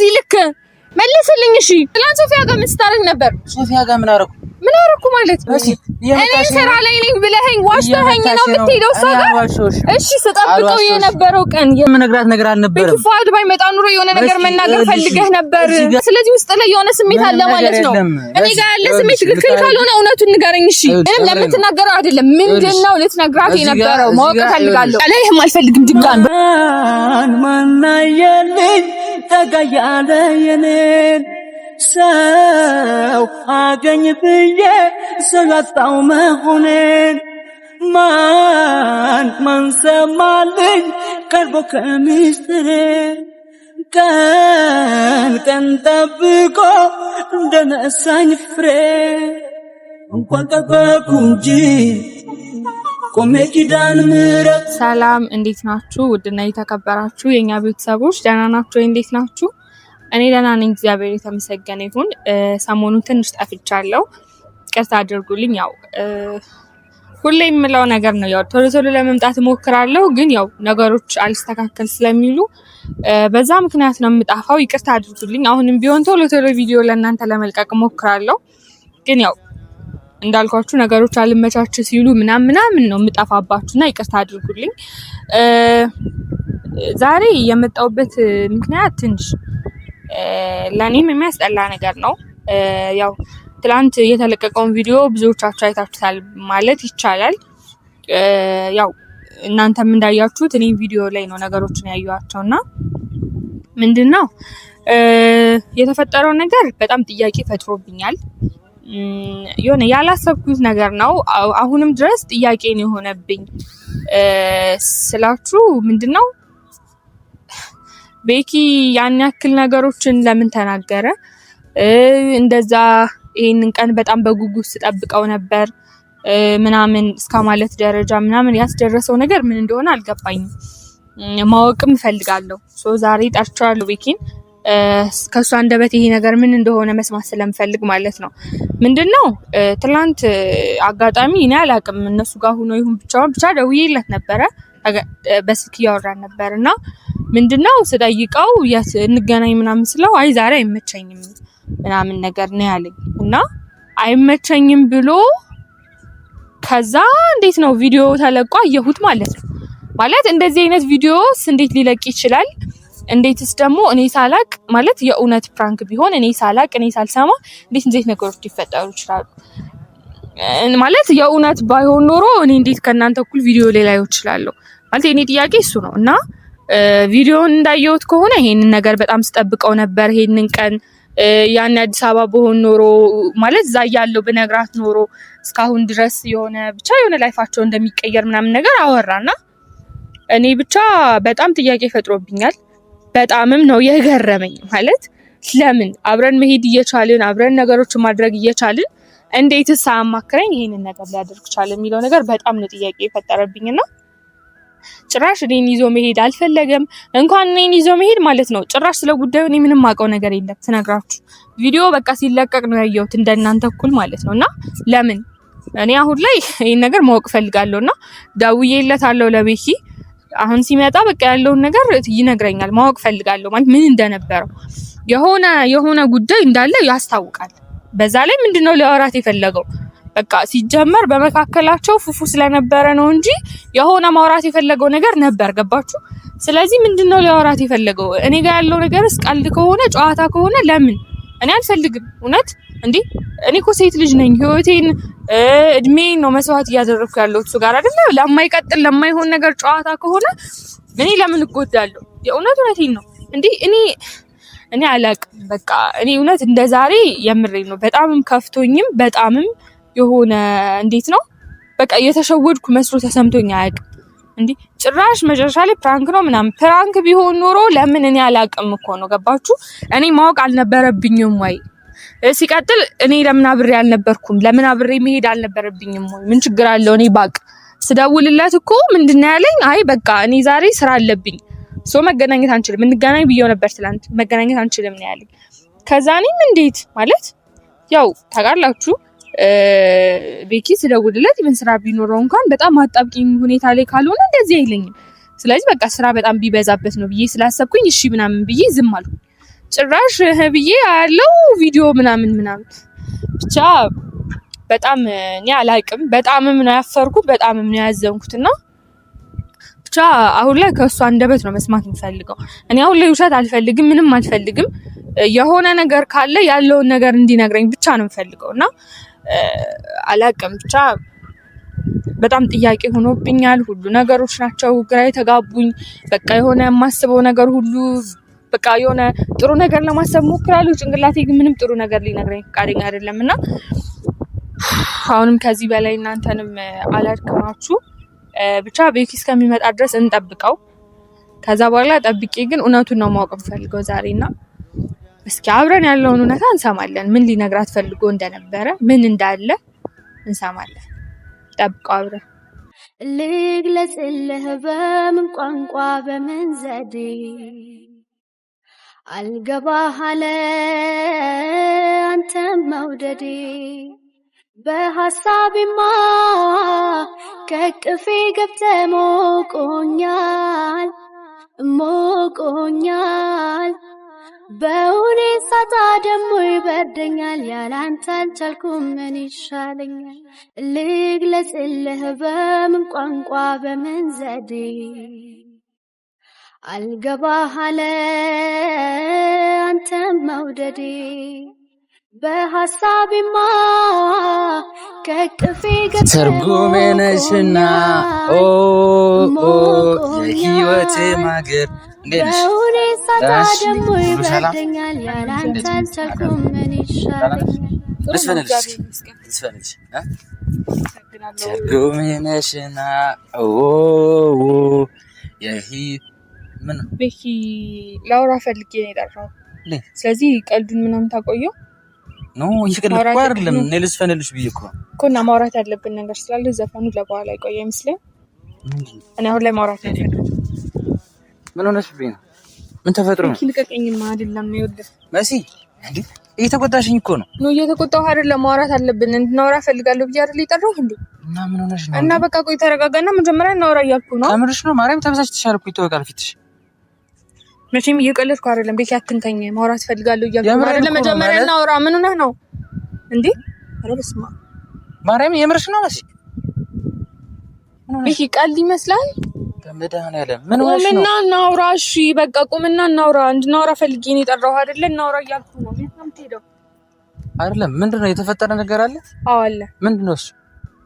በዚህ ልክ መልስልኝ እሺ ትላንት ሶፊያ ጋር ምን ስታረግ ነበር ሶፊያ ጋር ምን አረኩ ማለት እኔ ስራ ላይ ነኝ ብለኸኝ ዋሽተኸኝ ነው የምትሄደው እሷ ጋር እሺ ስጠብቀው የነበረው ቀን የምነግራት ነገር አልነበረም ፋድ ባይመጣ ኑሮ የሆነ ነገር መናገር ፈልገህ ነበር ስለዚህ ውስጥ ላይ የሆነ ስሜት አለ ማለት ነው እኔ ጋር ያለ ስሜት ትክክል ካልሆነ እውነቱን ንገረኝ እሺ ምንም ለምትናገረው አይደለም ምንድነው ልትነግራት የነበረው ማወቅ ፈልጋለሁ አለይህም አልፈልግም ድጋሚ ማናየልኝ ተጋያለ የኔን ሰው አገኝ ብዬ ሰላጣው መሆኔን ማን ሰማልኝ ቀርቦ ከሚስጥሬ ቀን ጠብቆ እንደነሳኝ ፍሬ እንኳን ጠበቁ እንጂ ቆሜ ኪዳን ምሕረት ሰላም እንዴት ናችሁ ውድና የተከበራችሁ የኛ ቤተሰቦች ደህና ናችሁ እንዴት ናችሁ እኔ ደህና ነኝ እግዚአብሔር የተመሰገነ ይሁን ሰሞኑን ትንሽ ጠፍቻለሁ ይቅርታ አድርጉልኝ ያው ሁሌ የምለው ነገር ነው ያው ቶሎ ለመምጣት ሞክራለሁ ግን ያው ነገሮች አልስተካከል ስለሚሉ በዛ ምክንያት ነው የምጣፋው ይቅርታ አድርጉልኝ አሁንም ቢሆን ቶሎ ቪዲዮ ለእናንተ ለመልቀቅ ሞክራለሁ ግን ያው እንዳልኳችሁ ነገሮች አልመቻች ሲሉ ምናምን ነው የምጣፋባችሁና ይቅርታ አድርጉልኝ ዛሬ የመጣውበት ምክንያት ትንሽ ለኔም የሚያስጠላ ነገር ነው ያው ትላንት የተለቀቀውን ቪዲዮ ብዙዎቻችሁ አይታችሁታል ማለት ይቻላል ያው እናንተም እንዳያችሁት እኔ ቪዲዮ ላይ ነው ነገሮችን ያዩዋቸውና ምንድነው የተፈጠረው ነገር በጣም ጥያቄ ፈጥሮብኛል የሆነ ያላሰብኩት ነገር ነው አሁንም ድረስ ጥያቄ ነው የሆነብኝ ስላችሁ ምንድነው ቤኪ ያን ያክል ነገሮችን ለምን ተናገረ እንደዛ ይሄንን ቀን በጣም በጉጉት ስጠብቀው ነበር ምናምን እስከማለት ደረጃ ምናምን ያስደረሰው ነገር ምን እንደሆነ አልገባኝም ማወቅም ፈልጋለሁ ዛሬ ጠርቻለሁ ቤኪን ከሷ አንደበት ይሄ ነገር ምን እንደሆነ መስማት ስለምፈልግ ማለት ነው ምንድነው ትላንት አጋጣሚ እኔ አላቅም እነሱ ጋር ሆኖ ይሁን ብቻ ደውዬለት ነበረ በስልክ ያወራን ነበርና ምንድነው ስጠይቀው እንገናኝ ምናምን ስለው አይ ዛሬ አይመቸኝም ምናምን ነገር ነው ያለኝ እና አይመቸኝም ብሎ ከዛ እንዴት ነው ቪዲዮ ተለቋ አየሁት ማለት ነው ማለት እንደዚህ አይነት ቪዲዮስ እንዴት ሊለቅ ይችላል እንዴትስ ደግሞ እኔ ሳላቅ ማለት የእውነት ፕራንክ ቢሆን እኔ ሳላቅ እኔ ሳልሰማ እንዴት ነገሮች ሊፈጠሩ ይችላሉ ማለት የእውነት ባይሆን ኖሮ እኔ እንዴት ከናንተ እኩል ቪዲዮ ላይ ላይ ይችላል ማለት የኔ ጥያቄ እሱ ነው እና ቪዲዮውን እንዳየሁት ከሆነ ይሄንን ነገር በጣም ስጠብቀው ነበር ይሄንን ቀን ያን አዲስ አበባ በሆን ኖሮ ማለት እዛ ያለው በነግራት ኖሮ እስካሁን ድረስ የሆነ ብቻ የሆነ ላይፋቸው እንደሚቀየር ምናምን ነገር አወራና እኔ ብቻ በጣም ጥያቄ ፈጥሮብኛል በጣምም ነው የገረመኝ ማለት ለምን አብረን መሄድ እየቻልን አብረን ነገሮችን ማድረግ እየቻልን እንዴትስ አማክረኝ ይሄንን ነገር ሊያደርግ ቻለ የሚለው ነገር በጣም ነው ጥያቄ የፈጠረብኝና ጭራሽ እኔን ይዞ መሄድ አልፈለገም እንኳን እኔን ይዞ መሄድ ማለት ነው ጭራሽ ስለ ጉዳዩ እኔ ምንም ማውቀው ነገር የለም ትነግራችሁ ቪዲዮ በቃ ሲለቀቅ ነው ያየሁት እንደናንተ እኩል ማለት ነውና ለምን እኔ አሁን ላይ ይሄን ነገር ማወቅ ፈልጋለሁና ደውዬለታለሁ ለቤኪ አሁን ሲመጣ በቃ ያለውን ነገር ይነግረኛል ማወቅ ፈልጋለሁ ማለት ምን እንደነበረው የሆነ ጉዳይ እንዳለ ያስታውቃል በዛ ላይ ምንድነው ሊያወራት የፈለገው በቃ ሲጀመር በመካከላቸው ፉፉ ስለነበረ ነው እንጂ የሆነ ማውራት የፈለገው ነገር ነበር ገባችሁ ስለዚህ ምንድነው ሊያወራት የፈለገው እኔ ጋር ያለው ነገርስ ቀልድ ከሆነ ጨዋታ ከሆነ ለምን እኔ አልፈልግም እውነት እንዴ እኔ እኮ ሴት ልጅ ነኝ ህይወቴን እድሜን ነው መስዋዕት እያደረኩ ያለው እሱ ጋር አይደለ ለማይቀጥል ለማይሆን ነገር ጨዋታ ከሆነ እኔ ለምን እጎዳለሁ የእውነቴን ነው እንዴ እኔ አላቅም በቃ እኔ እውነት እንደዛሬ የምሬን ነው በጣምም ከፍቶኝም በጣምም የሆነ እንዴት ነው በቃ የተሸወድኩ መስሎ ተሰምቶኝ አያውቅም እንዴ ጭራሽ መጨረሻ ላይ ፕራንክ ነው ምናምን ፕራንክ ቢሆን ኖሮ ለምን እኔ አላቅም እኮ ነው ገባችሁ እኔ ማወቅ አልነበረብኝም ወይ ሲቀጥል እኔ ለምን አብሬ አልነበርኩም ለምን አብሬ መሄድ አልነበረብኝም ወይ ምን ችግር አለው እኔ ባቅ ስደውልለት እኮ ምንድነው ያለኝ አይ በቃ እኔ ዛሬ ስራ አለብኝ መገናኘት አንችልም እንገናኝ ብዬው ነበር ትላንት መገናኘት አንችልም ነው ያለኝ ከዛ እኔም እንዴት ማለት ያው ታውቃላችሁ ቤኪ ስደውልለት ምን ስራ ቢኖረው እንኳን በጣም አጣብቂኝ ሁኔታ ላይ ካልሆነ እንደዚህ አይለኝም ስለዚህ በቃ ስራ በጣም ቢበዛበት ነው ብዬ ስላሰብኩኝ እሺ ምናምን ብዬ ዝም አልኩ ጭራሽ ብዬ ያለው ቪዲዮ ምናምን ብቻ በጣም እኔ አላቅም። በጣምም ነው ያፈርኩት፣ በጣምም ነው ያዘንኩትና ብቻ አሁን ላይ ከእሱ አንደበት ነው መስማት የምፈልገው። እኔ አሁን ላይ ውሸት አልፈልግም፣ ምንም አልፈልግም። የሆነ ነገር ካለ ያለውን ነገር እንዲነግረኝ ብቻ ነው የምፈልገው እና አላቅም ብቻ በጣም ጥያቄ ሆኖብኛል። ሁሉ ነገሮች ናቸው ግራ የተጋቡኝ። በቃ የሆነ የማስበው ነገር ሁሉ በቃ የሆነ ጥሩ ነገር ለማሰብ ሞክራለሁ። ጭንቅላቴ ግን ምንም ጥሩ ነገር ሊነግረኝ ፈቃደኛ አይደለም እና አሁንም ከዚህ በላይ እናንተንም አላድክማችሁ። ብቻ ቤኪ እስከሚመጣ ድረስ እንጠብቀው። ከዛ በኋላ ጠብቄ ግን እውነቱን ነው ማወቅ የምፈልገው ዛሬና እስኪ አብረን ያለውን እውነታ እንሰማለን። ምን ሊነግራት ፈልጎ እንደነበረ ምን እንዳለ እንሰማለን። ጠብቀው አብረን። ልግለጽልህ በምን ቋንቋ በምን ዘዴ አልገባህ አለ አንተም መውደዴ በሐሳቤማ ከቅፌ ገብተህ ሞቆኛል በውኔ ሳጣ ደሞ ይበርደኛል ያላንተ አልቻልኩም ምን ይሻለኛል ልግለጽልህ በምን ቋንቋ በምን ዘዴ አልገባህ አለ አንተም መውደዴ በሐሳቤማ ከቅፌ ገብተህ ትርጉሜ ነሽና የህይወቴ ማገር በውኔ ሳጣ ደሞ ይበርደኛል ያላንተ አልቻልኩም ምን ይሻለኛል ትርጉሜ ነሽና ምን ቤኪ ላውራ ፈልጌ ነው የጠራው። ስለዚህ ቀልዱን ምናምን ታቆየው ነው ይቀልኩ አይደለም እኔ ልስፈንልሽ ብዬ እኮ እና ማውራት ያለብን ነገር ስላለ ዘፈኑ ለበኋላ ይቆየ ይመስለኝ። እኔ አሁን ላይ ማውራት ያለብን ምን ሆነሽብኝ ነው? ምን ተፈጥሮ ነው? ልቀቀኝማ አይደለም ነው ይወልድ መሲ እንዴ እየተቆጣሽኝ እኮ ነው። እየተቆጣሁ አይደለም ማውራት አለብን እንድናወራ ፈልጋለሁ ብዬ አይደል የጠራው እንዴ? እና ምን ሆነሽ ነው? እና በቃ ቆይ ተረጋጋና መጀመሪያ እናወራ እያልኩ ነው። አምርሽ ነው ማርያም ተበሳጭተሻል እኮ ይተወቃል ፊትሽ። መቼም እየቀለድኩ አይደለም ቤኪ አትንከኝ። ማውራት ፈልጋለሁ እያልኩ አይደለም መጀመሪያ እናወራ። ምን ሆነህ ነው እንዴ? ኧረ በስመ አብ ማርያም የምርሽ ነው መሲ? ቤኪ ቀልድ ይመስላል። ከመድኃኒዓለም ምን ሆነሽ ነው? ቁምና እናውራ። እሺ በቃ ቁምና እናውራ። እንድናወራ ፈልጌ ነው የጠራው አይደለ? እናውራ እያልኩ ነው። የት ነው የምትሄደው? አይደለም ምንድነው የተፈጠረ ነገር አለ? አዎ አለ። ምንድነው እሱ?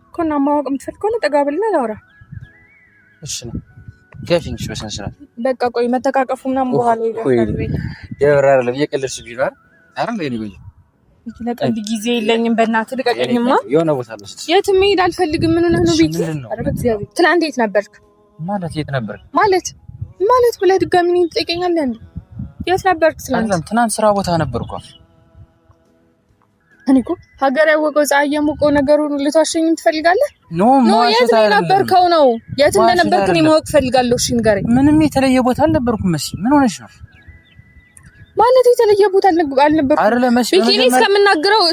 እኮ እና ማወቅ የምትፈልግ ከሆነ ጠጋ ብልና ላውራ። እሺ ነው ከፊንሽ በሰንሰራት በቃ ቆይ መተቃቀፉ ምናምን በኋላ ይደርሳል። የብር አይደለም እየቀለድሽ ቢሆን አይደል ለኔ ወይ ለቀልድ ጊዜ የለኝም። በእናትህ ልቀቀኝማ። የሆነ ቦታ ልስጥ። የትም መሄድ አልፈልግም። ምን ሆነህ ነው ቤኪ? ኧረ በእግዚአብሔር ትናንት የት ነበርክ? ማለት የት ነበርክ? ማለት ብለህ ድጋሚ እኔን ትጠይቀኛለህ እንዴ? የት ነበርክ ትናንት? ትናንት ስራ ቦታ ነበርኩ። እኔ እኮ ሀገር ያወቀው ፀሐይ የሞቀው ነገሩን ልታሸኝ ትፈልጋለህ? ኖ የት ነበርከው ነው? የት እንደነበርክ እኔ ማወቅ ፈልጋለሁ። እሺ ንገረኝ። ምንም የተለየ ቦታ አልነበርኩም መሲ። ምን ሆነሽ ነው? ማለት የተለየ ቦታ አልነበርኩም አይደለም መሲ። ቤኪ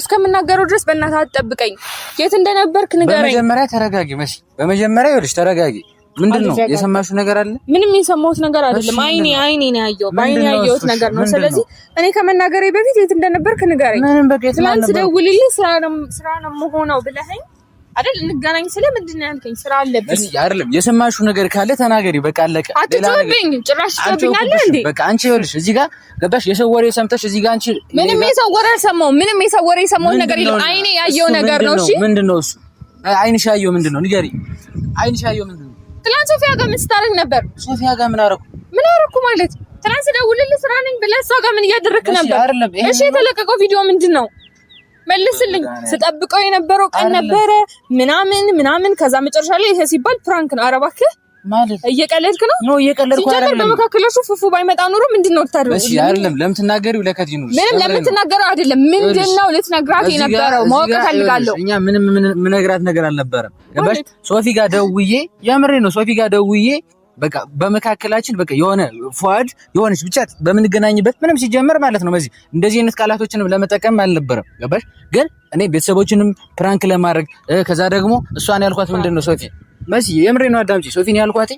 እስከምናገረው ድረስ በእናትህ አትጠብቀኝ። የት እንደነበርክ ንገረኝ። በመጀመሪያ ተረጋጊ መሲ። በመጀመሪያ ይኸውልሽ ተረጋጊ። ምንድነው የሰማሽው ነገር አለ? ምንም የሰማሁት ነገር አይደለም። አይኔ ነው ያየው። በአይኔ ያየሁት ነገር ነው። ስለዚህ እኔ ከመናገሬ በፊት የት እንደነበርክ ንገረኝ። ትናንት ደውልልኝ ስራ ነው የምሆነው ብለኸኝ አይደል? እንገናኝ ስለምንድን ነው ያልከኝ? ስራ አለብኝ አይደለም። የሰማሽው ነገር ካለ ተናገሪ። በቃ አለቀ። አትጮህብኝ። ጭራሽ ትጮህብኛለህ እንዴ? በቃ አንቺ ይኸውልሽ እዚህ ጋር ገባሽ? የሰው ወሬ ሰምተሽ እዚህ ጋር አንቺ ምንም የሰው ወሬ አልሰማሁም። ምንም የሰው ወሬ የሰማሁት ነገር የለም። አይኔ ያየው ነገር ነው። እሺ ምንድነው እሱ? አይንሽ ያየው ምንድነው? ንገሪ። አይንሽ ያየው ምንድነው? ትናንት ሶፊያ ጋር ምን ስታረግ ነበር? ሶፊያ ጋር ምን አደረኩ ማለት? ትናንት ደውልልህ ስራ ነኝ ብለህ እሷ ጋር ምን እያደረክ ነበር? እሺ የተለቀቀው ቪዲዮ ምንድን ነው? መልስልኝ። ስጠብቀው የነበረው ቀን ነበረ ምናምን ከዛ መጨረሻ ላይ ይሄ ሲባል ፕራንክ ነው። ኧረ እባክህ ማለት እየቀለድክ ነው? ነው እየቀለድኩ አይደለም። በመካከላችሁ ፉፉ ባይመጣ ኖሮ ምንድነው ልታደርጉ? እሺ አይደለም። ለምትናገሪው ለከት ይኑር። ምንም ለምትናገረው አይደለም። ምንድነው ልትነግራት የነበረው? ማወቅ ፈልጋለሁ። እኛ ምንም ምነግራት ነገር አልነበረም። ገባሽ? ሶፊ ጋር ደውዬ የምሬ ነው። ሶፊ ጋር ደውዬ በቃ በመካከላችን በቃ የሆነ ፏድ የሆነች ብቻ በምንገናኝበት ምንም ሲጀመር ማለት ነው በዚህ እንደዚህ አይነት ቃላቶችንም ለመጠቀም አልነበረም። ገባሽ? ግን እኔ ቤተሰቦችንም ፕራንክ ለማድረግ ከዛ ደግሞ እሷን ያልኳት ምንድነው ሶፊ መሲ የምሬን ነው አዳምጪ። ሶፊን ያልኳት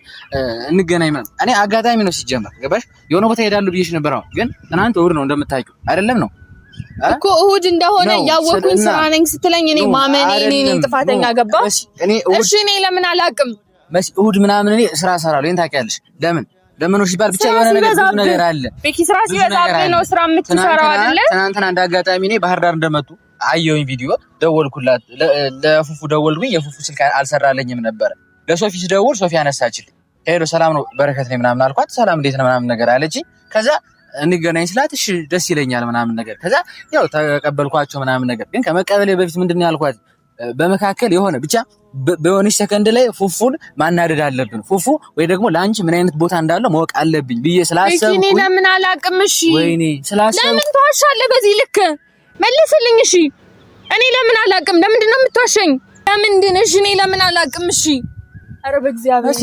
እንገናኝ ማለት እኔ አጋጣሚ ነው ሲጀመር ገባሽ? የሆነ ቦታ ሄዳለሁ ብዬሽ ነበር። አሁን ግን ትናንት እሑድ ነው እንደምታውቂው አይደለም ነው እኮ እሑድ እንደሆነ ያወኩኝ ስራ ነኝ ስትለኝ እኔ ማመኔ እኔ ጥፋተኛ ገባ። እሺ እኔ ለምን አላውቅም መሲ እሑድ ምናምን እኔ ስራ እሰራለሁ። ይሄን ታውቂያለሽ። ለምን ሲባል ብቻ የሆነ ነገር አለ። ቤኪ ስራ ሲበዛብህ ነው ስራ የምትሰራው አይደለ? ትናንትና እንዳጋጣሚ እኔ ባህር ዳር እንደመጡ አየሁኝ ቪዲዮ። ደወልኩላት፣ ለፉፉ ደወልኩኝ። የፉፉ ስልክ አልሰራለኝም ነበር። ለሶፊ ስደውል ሶፊ አነሳችልኝ። ሄሎ ሰላም ነው በረከት ነኝ ምናምን አልኳት። ሰላም እንዴት ነው ምናምን ነገር አለችኝ። ከዛ እንገናኝ ስላት እሺ ደስ ይለኛል ምናምን ነገር። ከዛ ያው ተቀበልኳቸው ምናምን ነገር። ግን ከመቀበሌ በፊት ምንድነው ያልኳት በመካከል የሆነ ብቻ በሆነች ሰከንድ ላይ ፉፉን ማናደድ አለብን። ፉፉ ወይ ደግሞ ላንቺ ምን አይነት ቦታ እንዳለው ማወቅ አለብኝ ብዬ ስላሰብኩ እኔ ለምን አላውቅም። እሺ ወይኔ ስላሰብኩ ለምን ተዋሻለህ በዚህ ልክ? መልስልኝ። እሺ እኔ ለምን አላውቅም? ለምንድን ነው የምትዋሸኝ? ለምንድን? እሺ እኔ ለምን አላውቅም? እሺ ኧረ በእግዚአብሔር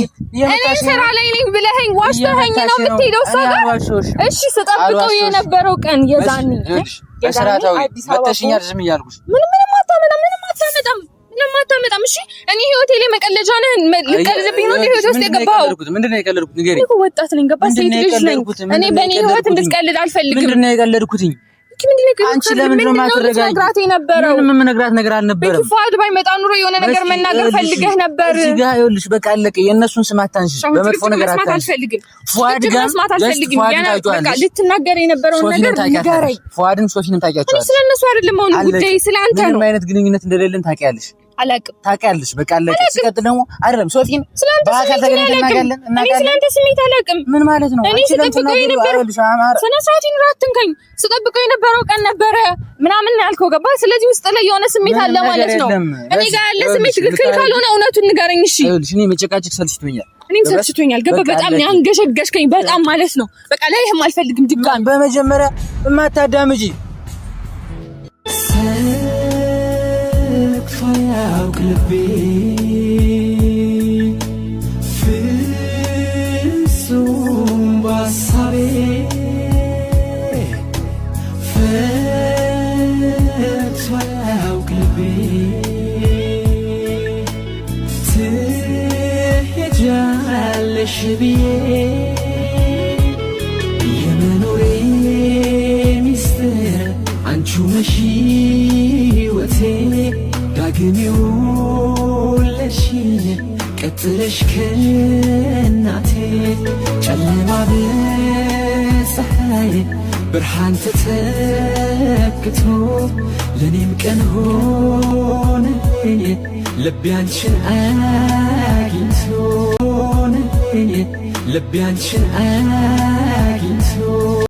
እኔ ስራ ላይ ነኝ ብለኸኝ ዋሽተኸኝ ነው የምትሄደው እሷ ጋር? እሺ ስጠብቀው የነበረው ቀን የዛኔ በስራታው መተሽኛል ዝም እያልኩሽ ምንም አታመጣም። እሺ እኔ ህይወቴ ላይ መቀለጃ ነህ። ልቀልድብኝ ነው ህይወቴ ውስጥ የገባኸው? ምንድነው የቀለድኩት? ንገሪኝ። እኔ ወጣት ነኝ ገባህ? ሴት ልጅ ነኝ እኔ። በእኔ ህይወት እንድትቀልድ አልፈልግም። ምንድነው የቀለድኩትኝ? አንቺ ለምን ነው ማትረጋጊ? ምንም የምነግራት ነገር አልነበረም። ፉአድ ባይመጣ ኑሮ የሆነ ነገር መናገር ፈልገህ ነበር። እዚህ ጋር ይኸውልሽ በቃ አለቀ። የእነሱን ስም አታንሺ፣ በመጥፎ ነገር አታንሺ። ፉአድ ጋር መስማት አልፈልግም። በቃ ልትናገር የነበረው ነገር ንገረኝ። ፉአድን ሶፊንም ታውቂያቸዋለሽ። ስለነሱ አይደለም አሁን ጉዳይ ስለአንተ ነው። ምንም አይነት ግንኙነት እንደሌለን ታውቂያለሽ። አላውቅም። ታውቂያለሽ። በቃ አለቀ። ሲቀጥል ደግሞ አይደለም ሶፊን በአካል ተገናኝተን እናውቃለን። እኔ ስለአንተ ስሜት አላውቅም። ምን ማለት ነው? እኔ ስጠብቀው የነበረው ስነ ስርዓት አትንካኝ። ስጠብቀው የነበረው ቀን ነበረ ምናምን ያልከው ገባ። ስለዚህ ውስጥ ላይ የሆነ ስሜት አለ ማለት ነው። እኔ ጋር ያለ ስሜት ትክክል ካልሆነ እውነቱን ንገረኝ። እሺ ይኸውልሽ እኔ መጨቃጨቅ ሰልችቶኛል። እኔም ሰልችቶኛል ገባ። በጣም ያንገሸገሽከኝ በጣም ማለት ነው። በቃ ላይህም አልፈልግም ድጋሚ። በመጀመሪያ እማታዳምጪ ያውቅ ልቤ ፍጹም ባሳቤ ፈቶ ያውቅ ልቤ ትሄጃለሽ ብዬ የመኖሬ ሚስጥር አንቺው ነሽ ሕይወቴ ዳግም የወለድሽኝ ቀጥለሽ ከእናቴ ጨለማ በፀሐይ ብርሃን ተተክቶ ለኔም ቀን ሆነልኝ ልቤ አንቺን አግኝቶ ልቤ አንቺን አግኝቶ